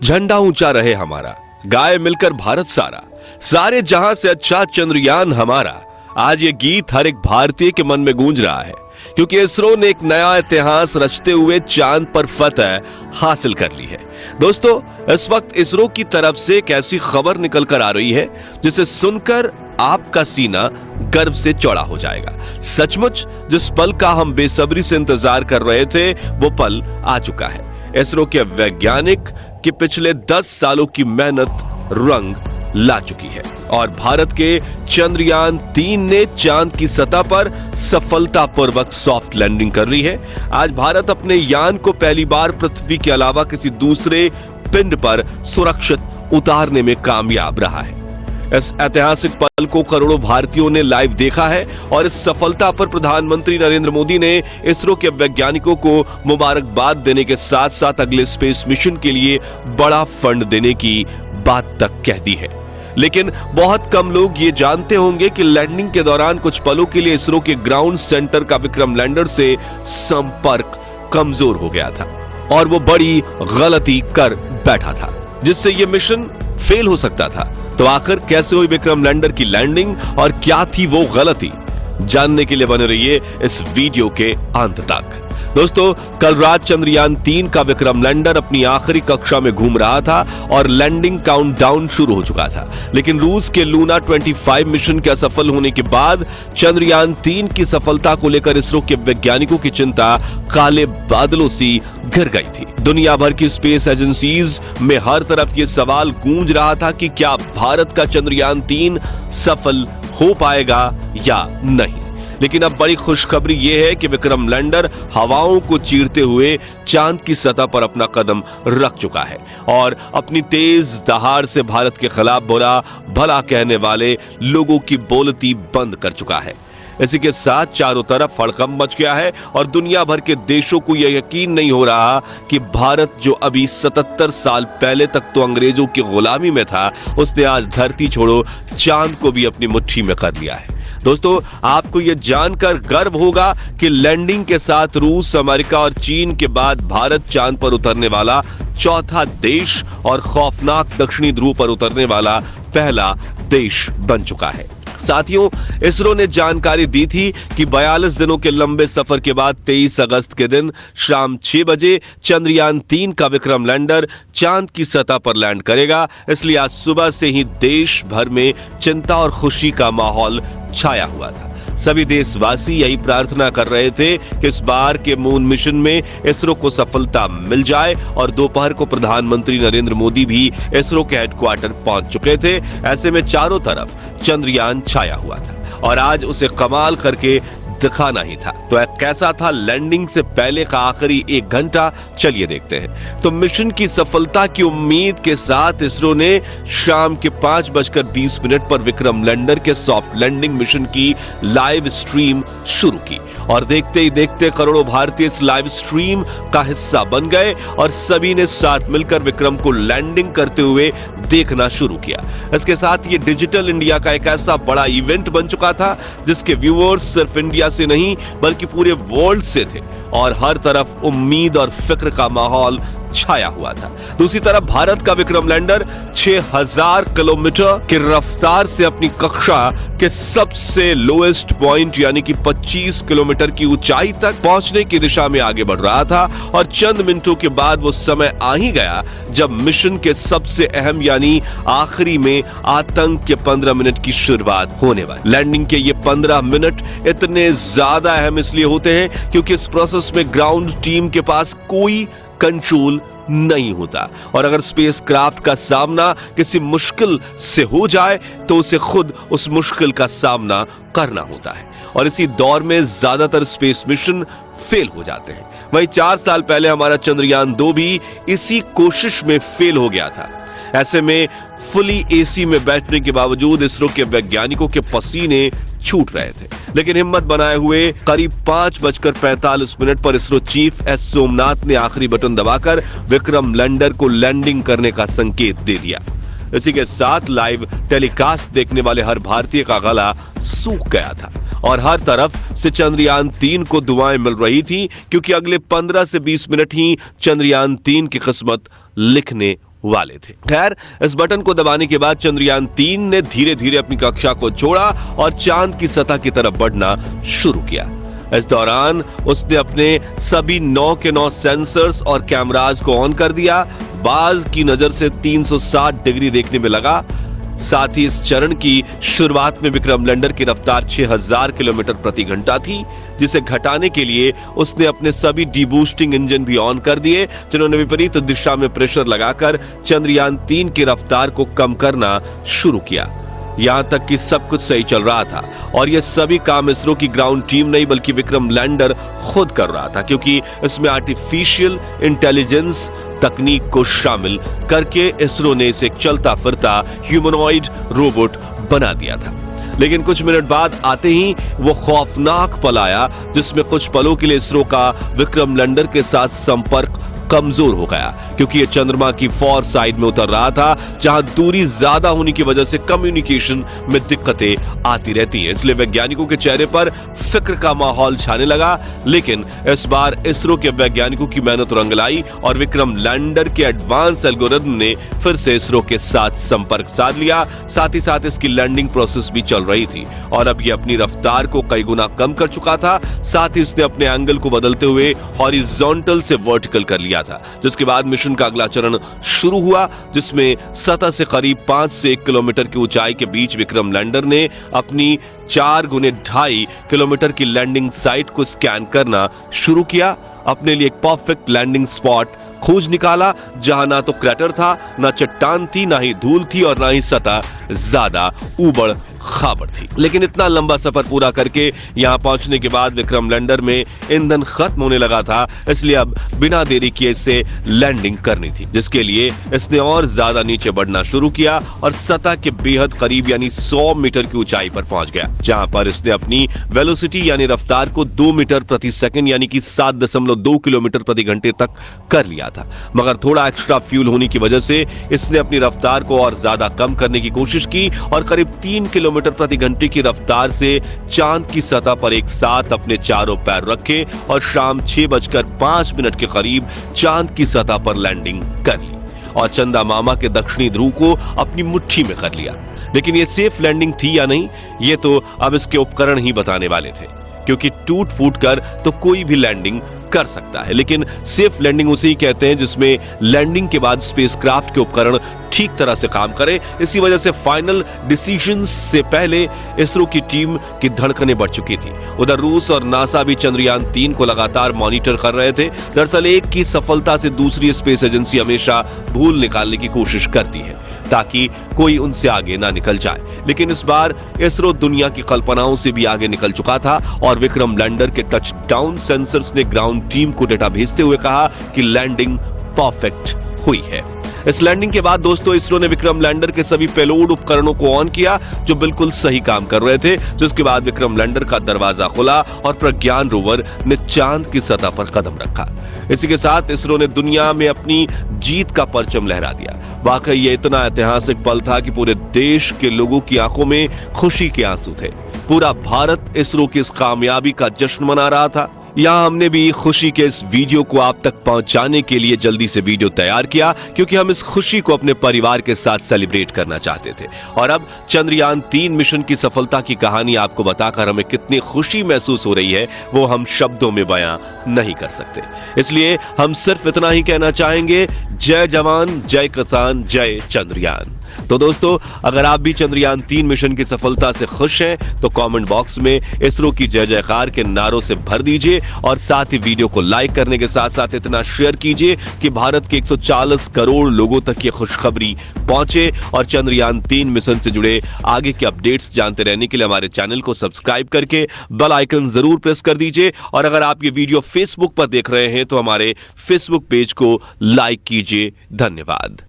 झंडा ऊंचा रहे हमारा, गाए मिलकर भारत सारा, सारे जहां से अच्छा चंद्रयान हमारा। आज ये गीत हर एक भारतीय के मन में गूंज रहा है, क्योंकि इसरो ने एक नया इतिहास रचते हुए चांद पर फतह हासिल कर ली है। दोस्तों, इस वक्त इसरो की तरफ से एक ऐसी खबर निकल कर आ रही है जिसे सुनकर आपका सीना गर्व से चौड़ा हो जाएगा। सचमुच जिस पल का हम बेसब्री से इंतजार कर रहे थे, वो पल आ चुका है। इसरो के वैज्ञानिक की पिछले 10 सालों की मेहनत रंग ला चुकी है और भारत के चंद्रयान 3 ने चांद की सतह पर सफलतापूर्वक सॉफ्ट लैंडिंग कर ली है। आज भारत अपने यान को पहली बार पृथ्वी के अलावा किसी दूसरे पिंड पर सुरक्षित उतारने में कामयाब रहा है। इस ऐतिहासिक पल को करोड़ों भारतीयों ने लाइव देखा है और इस सफलता पर प्रधानमंत्री नरेंद्र मोदी ने इसरो के वैज्ञानिकों को मुबारकबाद देने के साथ साथ अगले स्पेस मिशन के लिए बड़ा फंड देने की बात तक कह दी है। लेकिन बहुत कम लोग ये जानते होंगे कि लैंडिंग के दौरान कुछ पलों के लिए इसरो के ग्राउंड सेंटर का विक्रम लैंडर से संपर्क कमजोर हो गया था और वो बड़ी गलती कर बैठा था, जिससे ये मिशन फेल हो सकता था। तो आखिर कैसे हुई विक्रम लैंडर की लैंडिंग और क्या थी वो गलती, जानने के लिए बने रहिए इस वीडियो के अंत तक। दोस्तों, कल रात चंद्रयान 3 का विक्रम लैंडर अपनी आखिरी कक्षा में घूम रहा था और लैंडिंग काउंटडाउन शुरू हो चुका था। लेकिन रूस के लूना 25 मिशन के असफल होने के बाद चंद्रयान 3 की सफलता को लेकर इसरो के वैज्ञानिकों की चिंता काले बादलों सी घिर गई थी। दुनिया भर की स्पेस एजेंसीज में हर तरफ ये सवाल गूंज रहा था कि क्या भारत का चंद्रयान 3 सफल हो पाएगा या नहीं। लेकिन अब बड़ी खुशखबरी यह है कि विक्रम लैंडर हवाओं को चीरते हुए चांद की सतह पर अपना कदम रख चुका है और अपनी तेज दहाड़ से भारत के खिलाफ बुरा भला कहने वाले लोगों की बोलती बंद कर चुका है। इसी के साथ चारों तरफ हड़कंप मच गया है और दुनिया भर के देशों को यह यकीन नहीं हो रहा कि भारत, जो अभी 77 साल पहले तक तो अंग्रेजों की गुलामी में था, उसने आज धरती छोड़ो चांद को भी अपनी मुट्ठी में कर लिया है। दोस्तों, आपको यह जानकर गर्व होगा कि लैंडिंग के साथ रूस, अमेरिका और चीन के बाद भारत चांद पर उतरने वाला चौथा देश और खौफनाक दक्षिणी ध्रुव पर उतरने वाला पहला देश बन चुका है। साथियों, इसरो ने जानकारी दी थी कि 42 दिनों के लंबे सफर के बाद 23 अगस्त के दिन शाम 6 बजे चंद्रयान 3 का विक्रम लैंडर चांद की सतह पर लैंड करेगा। इसलिए आज सुबह से ही देश भर में चिंता और खुशी का माहौल छाया हुआ था। सभी देशवासी यही प्रार्थना कर रहे थे कि इस बार के मून मिशन में इसरो को सफलता मिल जाए और दोपहर को प्रधानमंत्री नरेंद्र मोदी भी इसरो के हेडक्वार्टर पहुंच चुके थे। ऐसे में चारों तरफ चंद्रयान छाया हुआ था और आज उसे कमाल करके दिखाना ही था। तो कैसा था लैंडिंग से पहले का आखिरी 1 घंटा, चलिए देखते हैं। तो मिशन की सफलता की उम्मीद के साथ इसरो ने शाम के 5:20 पर विक्रम लैंडर के सॉफ्ट लैंडिंग मिशन की लाइव स्ट्रीम शुरू की और देखते ही देखते करोड़ों भारतीय इस लाइव स्ट्रीम का हिस्सा बन गए और सभी ने साथ मिलकर विक्रम को लैंडिंग करते हुए देखना शुरू किया। इसके साथ ये डिजिटल इंडिया का एक ऐसा बड़ा इवेंट बन चुका था जिसके व्यूअर्स सिर्फ इंडिया से नहीं बल्कि पूरे वर्ल्ड से थे और हर तरफ उम्मीद और फिक्र का माहौल छाया हुआ था। दूसरी तरफ भारत का विक्रम लैंडर 6000 किलोमीटर की रफ्तार से अपनी कक्षा के सबसे लोएस्ट पॉइंट यानी कि 25 किलोमीटर की ऊंचाई तक पहुंचने की दिशा में आगे बढ़ रहा था और चंद मिनटों के बाद वो समय आ ही गया जब मिशन के सबसे अहम यानी आखिरी में आतंक के 15 मिनट की शुरुआत होने वाली। लैंडिंग के ये 15 मिनट इतने ज्यादा अहम इसलिए होते हैं क्योंकि इस प्रोसेस में ग्राउंड टीम के पास कोई कंट्रोल नहीं होता और अगर स्पेसक्राफ्ट का सामना किसी मुश्किल से हो जाए तो उसे खुद उस मुश्किल का सामना करना होता है और इसी दौर में ज्यादातर स्पेस मिशन फेल हो जाते हैं। वहीं 4 साल पहले हमारा चंद्रयान 2 भी इसी कोशिश में फेल हो गया था। ऐसे में फुली एसी में बैठने के बावजूद इसरो के वैज्ञानिकों के पसीने छूट रहे थे, लेकिन हिम्मत बनाए हुए करीब 5:45 पर इसरो चीफ एस सोमनाथ ने आखिरी बटन दबाकर विक्रम लैंडर को लैंडिंग करने का संकेत दे दिया। इसी के साथ लाइव टेलीकास्ट देखने वाले हर भारतीय का गला सूख गया था और हर तरफ से चंद्रयान 3 को दुआएं मिल रही थी क्योंकि अगले 15 से 20 मिनट ही चंद्रयान 3 की किस्मत लिखने वाले थे। खैर, इस बटन को दबाने के बाद चंद्रयान 3 ने धीरे धीरे अपनी कक्षा को छोड़ा और चांद की सतह की तरफ बढ़ना शुरू किया। इस दौरान उसने अपने सभी 9 के 9 सेंसर्स और कैमरास को ऑन कर दिया। बाज की नजर से 360 डिग्री देखने में लगा। साथ ही इस चरण की शुरुआत में विक्रम लैंडर की रफ्तार 6000 किलोमीटर प्रति घंटा थी, जिसे घटाने के लिए उसने अपने सभी डीबूस्टिंग इंजन भी ऑन कर दिए, जिन्होंने विपरीत दिशा में प्रेशर लगाकर चंद्रयान 3 की रफ्तार को कम करना शुरू किया। यहां तक कि सब कुछ सही चल रहा था और यह सभी काम इसरो की ग्राउंड टीम नहीं बल्कि विक्रम लैंडर खुद कर रहा था, क्योंकि इसमें आर्टिफिशियल इंटेलिजेंस तकनीक को शामिल करके इसरो ने इसे एक चलता फिरता ह्यूमनॉइड रोबोट बना दिया था। लेकिन कुछ मिनट बाद आते ही वो खौफनाक पल आया, जिसमें कुछ पलों के लिए इसरो का विक्रम लैंडर के साथ संपर्क कमजोर हो गया, क्योंकि ये चंद्रमा की फॉर साइड में उतर रहा था, जहां दूरी ज्यादा होने की वजह से कम्युनिकेशन में दिक्कतें आती रहती हैं। इसलिए वैज्ञानिकों के चेहरे पर फिक्र का माहौल छाने लगा। लेकिन इस बार इसरो के वैज्ञानिकों की मेहनत रंग लाई और विक्रम लैंडर के एडवांस एल्गोरिथम ने फिर से इसरो के साथ संपर्क साध लिया। साथ ही साथ इसकी लैंडिंग प्रोसेस भी चल रही थी और अब ये अपनी रफ्तार को कई गुना कम कर चुका था। साथ ही इसने अपने एंगल को बदलते हुए हॉरिजॉन्टल से वर्टिकल कर लिया था, जिसके बाद मिशन का अगला चरण शुरू हुआ, जिसमें सतह से करीब 5 से 1 किलोमीटर की ऊंचाई के बीच विक्रम लैंडर ने अपनी 4 गुने 2.5 किलोमीटर की लैंडिंग साइट को स्कैन करना शुरू किया। अपने लिए एक परफेक्ट लैंडिंग स्पॉट खोज निकाला, जहां ना तो क्रैटर था, ना चट्टान थी, ना ही धूल थी और ना ही सतह ज्यादा ऊबड़ खाबड़ थी। लेकिन इतना लंबा सफर पूरा करके यहां पहुंचने के बाद विक्रम लैंडर में ईंधन खत्म होने लगा था, इसलिए अब बिना देरी किए इसे लैंडिंग करनी थी, जिसके लिए इसने और ज्यादा नीचे बढ़ना शुरू किया और सतह के बेहद करीब यानी 100 मीटर की ऊंचाई पर पहुंच गया, जहां पर इसने अपनी वेलोसिटी यानी रफ्तार को 2 मीटर प्रति सेकंड यानी कि 7.2 किलोमीटर प्रति घंटे तक कर लिया था। मगर थोड़ा एक्स्ट्रा फ्यूल होने की वजह से इसने अपनी रफ्तार को और ज्यादा कम करने की कोशिश की और करीब 3 किलोमीटर प्रति घंटे की रफ्तार से चांद की सतह पर एक साथ अपने चारों पैर रखे और शाम 6:05 के करीब चांद की सतह पर लैंडिंग कर ली और चंदा मामा के दक्षिणी ध्रुव को अपनी मुट्ठी में कर लिया। लेकिन यह सेफ लैंडिंग थी या नहीं, ये तो अब इसके उपकरण ही बताने वाले थे, क्योंकि टूट फूट कर तो कोई भी लैंडिंग कर सकता है, लेकिन सेफ लैंडिंग उसे ही कहते हैं जिसमें लैंडिंग के बाद स्पेसक्राफ्ट के उपकरण ठीक तरह से काम करें। इसी वजह से फाइनल डिसीजंस से पहले इसरो की टीम की धड़कनें बढ़ चुकी थी। उधर रूस और नासा भी चंद्रयान 3 को लगातार मॉनिटर कर रहे थे। दरअसल एक की सफलता से दूसरी स्पेस एजेंसी हमेशा भूल निकालने की कोशिश करती है ताकि कोई उनसे आगे ना निकल जाए, लेकिन इस बार इसरो दुनिया की कल्पनाओं से भी आगे निकल चुका था और विक्रम लैंडर के टच डाउन सेंसर्स ने ग्राउंड टीम को डेटा भेजते हुए कहा कि लैंडिंग परफेक्ट हुई है। इस लैंडिंग के बाद दोस्तों इसरो ने विक्रम लैंडर के सभी पेलोड उपकरणों को ऑन किया जो बिल्कुल सही काम कर रहे थे, जिसके बाद विक्रम लैंडर का दरवाजा खुला और प्रज्ञान रोवर ने चांद की सतह पर कदम रखा। इसी के साथ इसरो ने दुनिया में अपनी जीत का परचम लहरा दिया। वाकई ये इतना ऐतिहासिक पल था कि पूरे देश के लोगों की आंखों में खुशी के आंसू थे। पूरा भारत इसरो की इस कामयाबी का जश्न मना रहा था। यहाँ हमने भी खुशी के इस वीडियो को आप तक पहुंचाने के लिए जल्दी से वीडियो तैयार किया, क्योंकि हम इस खुशी को अपने परिवार के साथ सेलिब्रेट करना चाहते थे। और अब चंद्रयान 3 मिशन की सफलता की कहानी आपको बताकर हमें कितनी खुशी महसूस हो रही है वो हम शब्दों में बयां नहीं कर सकते। इसलिए हम सिर्फ इतना ही कहना चाहेंगे, जय जवान, जय किसान, जय चंद्रयान। तो दोस्तों, अगर आप भी चंद्रयान 3 मिशन की सफलता से खुश हैं तो कमेंट बॉक्स में इसरो की जय जयकार के नारों से भर दीजिए और साथ ही वीडियो को लाइक करने के साथ साथ इतना शेयर कीजिए कि भारत के 140 करोड़ लोगों तक ये खुशखबरी पहुंचे। और चंद्रयान 3 मिशन से जुड़े आगे के अपडेट्स जानते रहने के लिए हमारे चैनल को सब्सक्राइब करके बेल आइकन जरूर प्रेस कर दीजिए। और अगर आप ये वीडियो फेसबुक पर देख रहे हैं तो हमारे फेसबुक पेज को लाइक कीजिए। धन्यवाद।